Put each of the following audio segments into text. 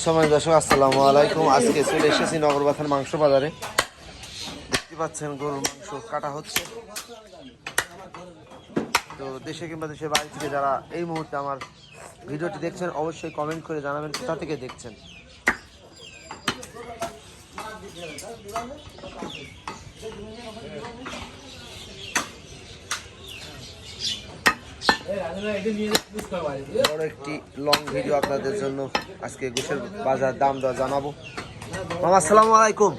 সময় দর্শক আসসালামু আলাইকুম। আজকে চলে এসেছি নগরবাথান মাংস বাজারে। দেখতে পাচ্ছেন গরুর মাংস কাটা হচ্ছে। তো দেশে কিংবা দেশের বাইরে থেকে যারা এই মুহূর্তে আমার ভিডিওটি দেখছেন অবশ্যই কমেন্ট করে জানাবেন কোথা থেকে দেখছেন। বড় একটি লং ভিডিও আপনাদের জন্য আজকে গোশের বাজার দাম দর জানাবো। মামা আসসালামু আলাইকুম।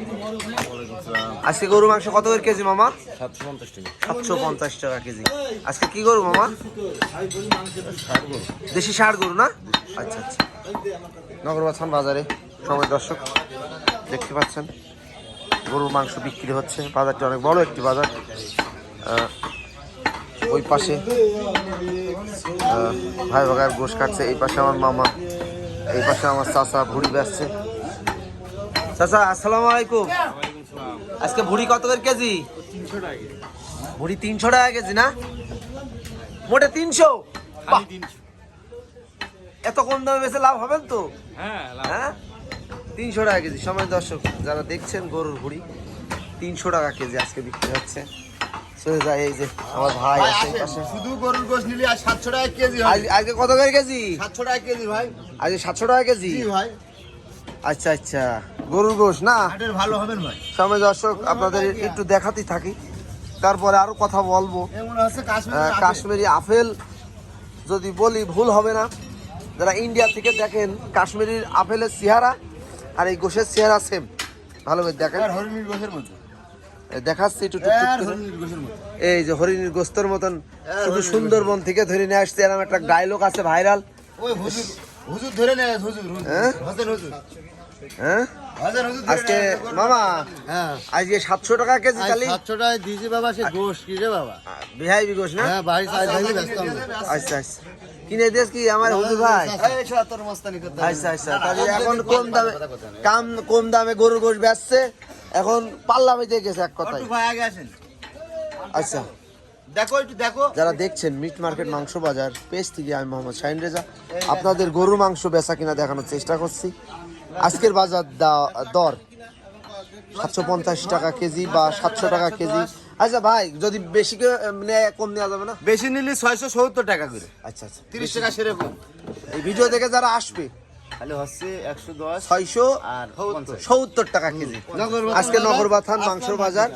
আজকে গরু মাংস কত করে কেজি মামা? 750 টাকা কেজি। আজকে কি গরু মামা? দেশি ষাঁড় গরু না? আচ্ছা আচ্ছা। নগরবাথান বাজারে সময় দর্শক দেখতে পাচ্ছেন গরুর মাংস বিক্রি হচ্ছে। বাজারটি অনেক বড় একটি বাজার। ওই পাশে ভাই বাগার গোশ কাটছে, এই পাশে আমার মামা, এই পাশে আমার চাচা ভুড়ি বেচছে। চাচা আসসালামু আলাইকুম। আজকে ভুড়ি কত করে কেজি? ভুড়ি 300 টাকা কেজি না? মোটে 300? এত কম দামে বেচে লাভ হবেন তো? হ্যাঁ 300 টাকা কেজি। সময় দর্শক যারা দেখছেন গরুর ভুড়ি 300 টাকা কেজি আজকে বিক্রি হচ্ছে। এই যে আমার ভাই আছে এই পাশে। শুধু গরুর গোশ নিলে 700 টাকা কেজি হয়। আজকে কত করে কেজি? 700 টাকা কেজি ভাই। আজকে 700 টাকা কেজি? জি ভাই। আচ্ছা আচ্ছা, গরুর গোশ না? হাটের ভালো হবেন ভাই। সময় দর্শক আপনাদের একটু দেখাতেই থাকি, তারপরে আরো কথা বলবো। এমন হচ্ছে কাশ্মীরি আপেল যদি বলি ভুল হবে না। যারা ইন্ডিয়া থেকে দেখেন কাশ্মীরির আপেলের চেহারা আর এই গোশের চেহারা সেম। ভালো করে দেখেন। হরিণীর গোশের মতো দেখাচ্ছি একটু টুকটুক করে। এই যে হরিণীর গোস্তের মতন, শুধু সুন্দরবন থেকে ধরে নিয়ে আসছে এরকম একটা ডায়লগ আছে ভাইরাল। ওই হুজুর হুজুর ধরে নেয়, হুজুর হোসেন হুজুর। হ্যাঁ আজকে মামা আজকে 700 টাকা কেজি তাহলে 700 টাকায় দিয়েছি বাবা। সে গোশ কি রে বাবা? বিহাইবি গোশ না? হ্যাঁ ভাই, সাইজ ভাই ব্যস্ত আমি। আচ্ছা আচ্ছা, কিনে দিস কি আমার হুজুর ভাই? এই ৭০ মস্তানি করতে। আচ্ছা আচ্ছা, তাহলে এখন কম দামে গরুর গোশ বেচছে, এখন পাল্লা বেঁধে গেছে এক কথায়। ভাই আগে আসেন। আচ্ছা দেখো একটু দেখো। যারা দেখছেন মিট মার্কেট মাংস বাজার পেজ থেকে আমি মোহাম্মদ শাহিন রেজা আপনাদের গরুর মাংস বেচা কিনা দেখানোর চেষ্টা করছি। আজকের বাজার দর 750 টাকা কেজি বা 700 টাকা কেজি। আচ্ছা ভাই, যদি বেশি কম নেওয়া যাবে না? বেশি নিলে 670 টাকা করে। আচ্ছা আচ্ছা, 30 টাকা সেরে কম। এই ভিডিও দেখে যারা আসবে তাহলে হচ্ছে 110 670 টাকা কেজি আজকে নগরবাথান মাংস বাজার।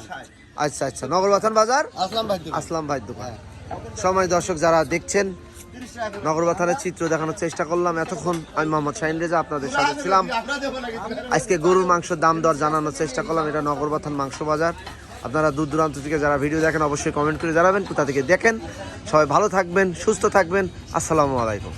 আচ্ছা আচ্ছা, নগরবাথান বাজার আসলাম ভাই দোকান। সময় দর্শক যারা দেখছেন নগরবাথানের চিত্র দেখানোর চেষ্টা করলাম এতক্ষণ। আমি মোহাম্মদ শাহিন রেজা আপনাদের সাথে ছিলাম। আজকে গরুর মাংসের দাম দর জানানোর চেষ্টা করলাম। এটা নগরবাথান মাংস বাজার। আপনারা দূর দূরান্ত থেকে যারা ভিডিও দেখেন অবশ্যই কমেন্ট করে জানাবেন কোথা থেকে দেখেন। সবাই ভালো থাকবেন, সুস্থ থাকবেন। আসসালামু আলাইকুম।